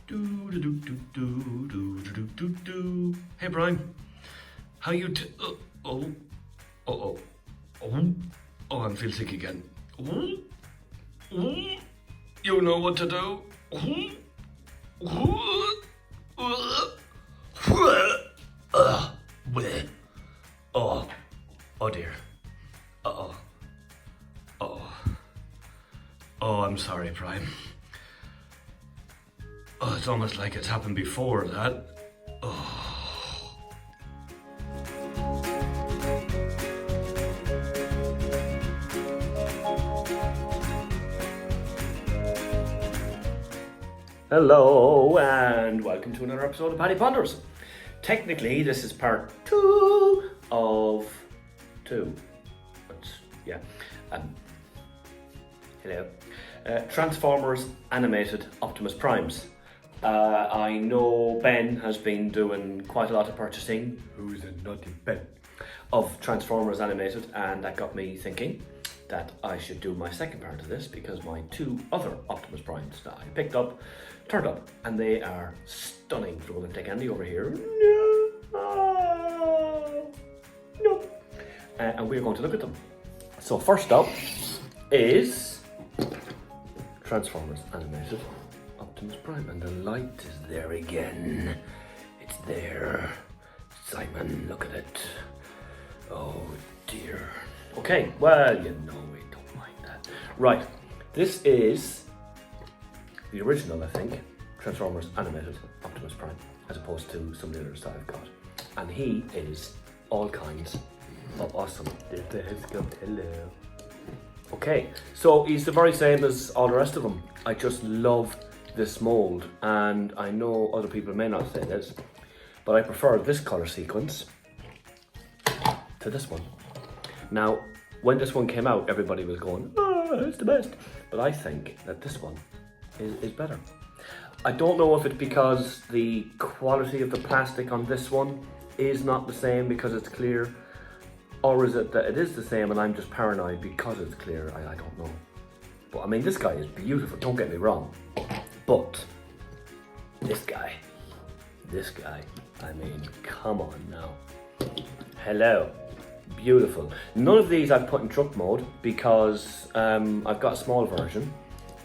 Hey Brian, how you oh, oh, oh, oh, I'm feel sick again. You know what to do. Oh, oh dear. Oh, oh, I'm sorry, Brian. Oh, it's almost like it's happened before that. Oh. Hello, and welcome to another episode of Paddy Ponders. Technically, this is part 2 of 2. Yeah. Hello. Transformers animated Optimus Primes. I know Ben has been doing quite a lot of purchasing. Who's a naughty Ben? Of Transformers animated, and that got me thinking that I should do my second part of this because my 2 other Optimus Primes that I picked up turned up and they are stunning. So we're going to take Andy over here. No. And we're going to look at them. So first up is Transformers animated Optimus Prime, and the light is there again. It's there. Simon, look at it. Oh dear. Okay, well, you know we don't mind that. Right, this is the original, I think, Transformers animated Optimus Prime, as opposed to some of the others that I've got. And he is all kinds of awesome. Hello. Okay, so he's the very same as all the rest of them. I just love this mold, and I know other people may not say this, but I prefer this color sequence to this one. Now, when this one came out, everybody was going, oh, it's the best. But I think that this one is better. I don't know if it's because the quality of the plastic on this one is not the same because it's clear, or is it that it is the same and I'm just paranoid because it's clear? I don't know. But I mean, this guy is beautiful, don't get me wrong. But this guy, I mean, come on now. Hello, beautiful. None of these I've put in truck mode because I've got a small version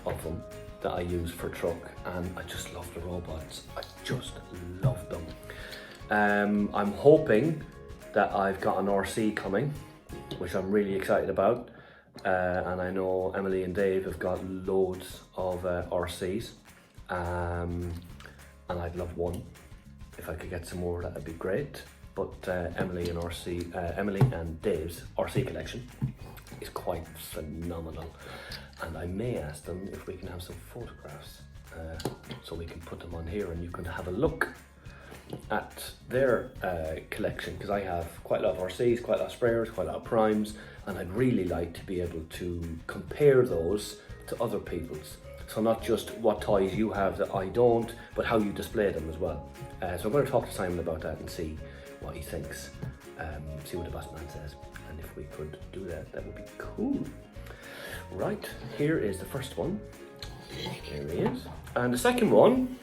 of them that I use for truck, and I just love the robots. I just love them. I'm hoping that I've got an RC coming, which I'm really excited about. And I know Emily and Dave have got loads of RCs. And I'd love one. If I could get some more, that'd be great. But Emily and Dave's RC collection is quite phenomenal. And I may ask them if we can have some photographs so we can put them on here and you can have a look at their collection, because I have quite a lot of RCs, quite a lot of sprayers, quite a lot of primes, and I'd really like to be able to compare those to other people's. So not just what toys you have that I don't, but how you display them as well. So I'm going to talk to Simon about that and see what he thinks, see what the boss man says, and if we could do that, that would be cool. Right, here is the first one. There he is. And the second one,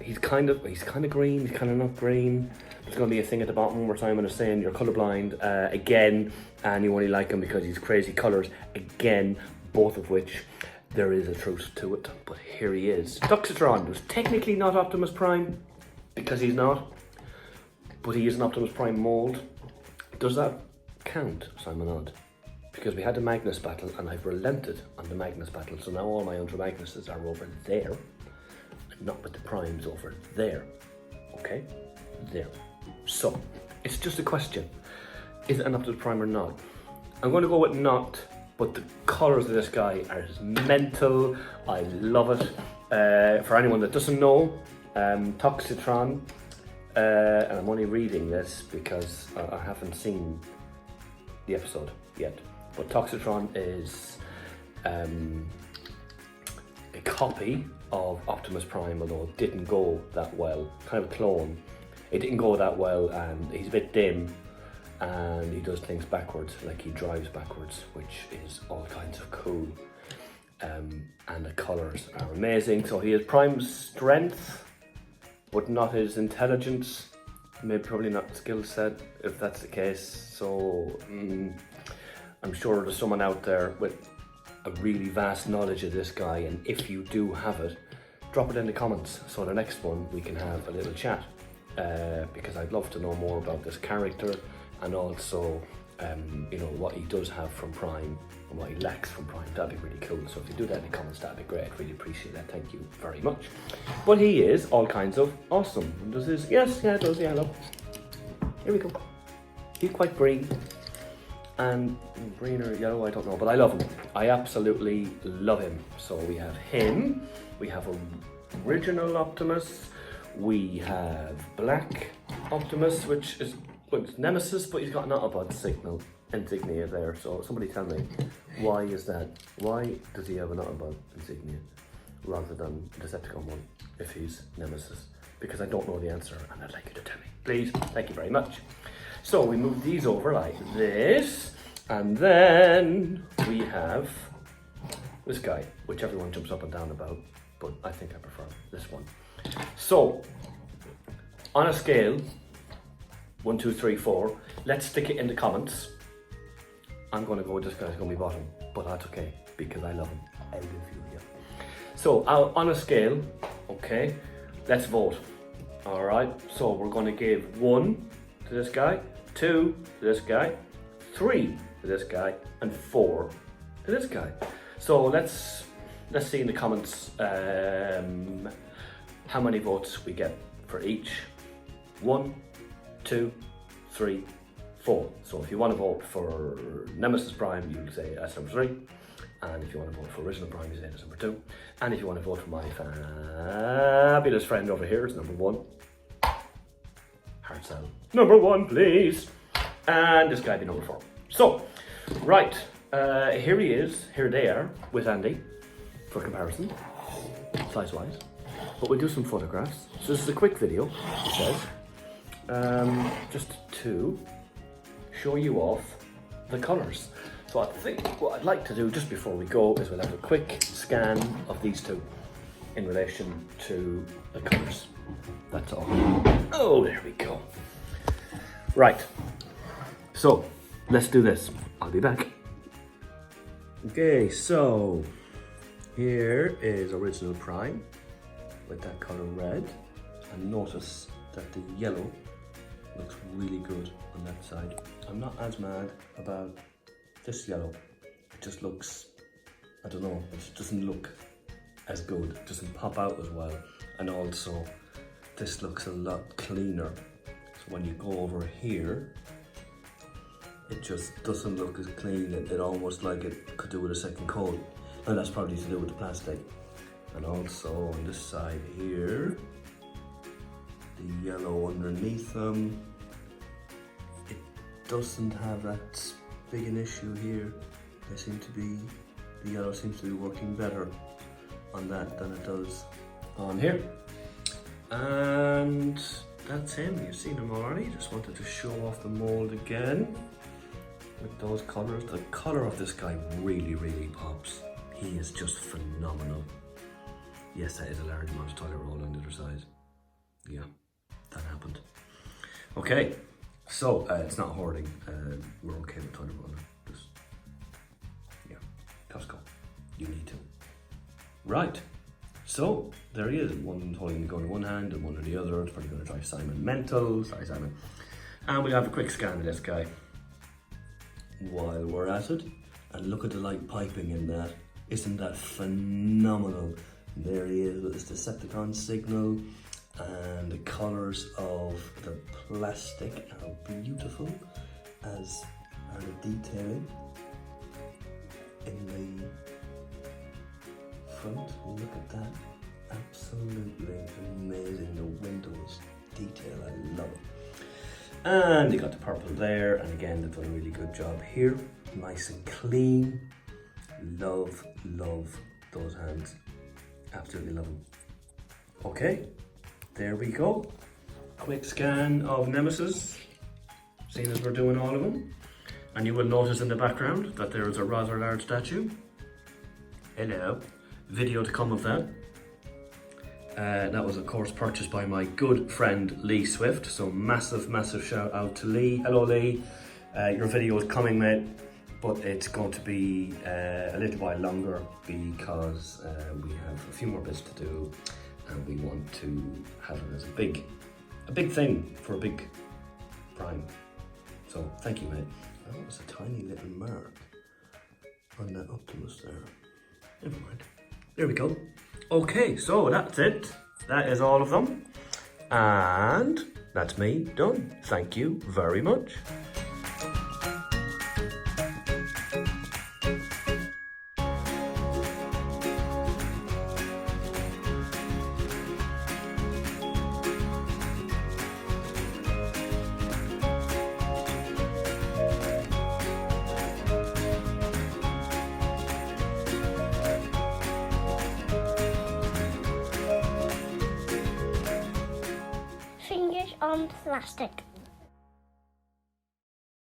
he's kind of green, he's kind of not green. There's going to be a thing at the bottom where Simon is saying you're colourblind again, and you only like him because he's crazy colours again, both of which there is a truth to it. But here he is. Duxatron was technically not Optimus Prime because he's not, but he is an Optimus Prime mould. Does that count, Simon Odd? Because we had the Magnus battle and I've relented on the Magnus battle, so now all my Ultra Magnuses are over there, and not with the Primes over there. Okay? There. So, it's just a question. Is it an Optimus Prime or not? I'm going to go with not, but the colours of this guy are mental. I love it. For anyone that doesn't know, Toxitron, and I'm only reading this because I haven't seen the episode yet, but Toxitron is a copy of Optimus Prime, although it didn't go that well, kind of a clone. It didn't go that well, and he's a bit dim, and he does things backwards, like he drives backwards, which is all kinds of cool. and the colours are amazing. So he has prime strength, but not his intelligence, maybe probably not skill set, if that's the case. So I'm sure there's someone out there with a really vast knowledge of this guy, and if you do have it, drop it in the comments, so the next one we can have a little chat, because I'd love to know more about this character, and also you know, what he does have from Prime and what he lacks from Prime. That'd be really cool. So if you do that in the comments, that'd be great. I'd really appreciate that. Thank you very much. But he is all kinds of awesome. And does his, yes, yeah, it does, yeah, look. Here we go. He's quite green. And green or yellow, I don't know, but I love him. I absolutely love him. So we have him. We have original Optimus. We have Black Optimus, which is, well, it's Nemesis, but he's got an Autobot signal insignia there. So somebody tell me, why is that? Why does he have an Autobot insignia rather than Decepticon one if he's Nemesis? Because I don't know the answer, and I'd like you to tell me, please. Thank you very much. So we move these over like this, and then we have this guy, which everyone jumps up and down about, but I think I prefer this one. So, on a scale, 1, 2, 3, 4, let's stick it in the comments. I'm going to go with this guy's going to be bottom, but that's okay, because I love him. I love you, yeah. So, on a scale, okay, let's vote. Alright, so we're going to give 1 to this guy, 2 to this guy, 3 to this guy, and 4 to this guy. So let's see in the comments how many votes we get for each. 1, 2, 3, 4. So if you want to vote for Nemesis Prime, you say that's number 3. And if you want to vote for Original Prime, you say that's number 2. And if you want to vote for my fabulous friend over here, it's number 1. Hard sell. Number 1, please. And this guy be number 4. So, right, here he is, here they are with Andy for comparison, size-wise. But we'll do some photographs. So this is a quick video, it says, just to show you off the colours. So I think what I'd like to do just before we go is we'll have a quick scan of these two in relation to the colours. That's all. Oh, there we go. Right, so let's do this. I'll be back. Okay, so here is Original Prime with that colour red, and notice that the yellow looks really good on that side. I'm not as mad about this yellow. It just looks, I don't know, it just doesn't look as good. It doesn't pop out as well. And also, this looks a lot cleaner. So when you go over here, it just doesn't look as clean. It almost like it could do with a second coat. And that's probably to do with the plastic. And also on this side here, the yellow underneath them, it doesn't have that big an issue here. The yellow seems to be working better on that than it does on here. And that's him. You've seen him already. Just wanted to show off the mold again with those colours. The colour of this guy really, really pops. He is just phenomenal. Yes, that is a large amount of toilet roll on the other side. Yeah, that happened. Okay, so it's not hoarding. We're okay with toilet roll. Just, yeah, Costco. You need to. Right. So, there he is, one holding the gun in one hand and one in the other. It's probably going to drive Simon mental. Sorry, Simon. And we'll have a quick scan of this guy while we're at it. And look at the light piping in that. Isn't that phenomenal? And there he is with his Decepticon signal. And the colours of the plastic are beautiful, as are the detailing in the front. Look at that, absolutely amazing. The windows detail, I love it. And they got the purple there, and again they've done a really good job here, nice and clean. Love those hands, absolutely love them. Okay, there we go, quick scan of Nemesis, seeing as we're doing all of them. And you will notice in the background that there is a rather large statue. Hello. Video to come of that. That was of course purchased by my good friend Lee Swift, so massive shout out to Lee. Hello Lee, your video is coming, mate, but it's going to be a little while longer because we have a few more bits to do and we want to have it as a big thing for a big prime. So thank you, mate. That was a tiny little mark on that Optimus there. Never mind. There we go. Okay, so that's it. That is all of them. And that's me done. Thank you very much. Fingers on plastic.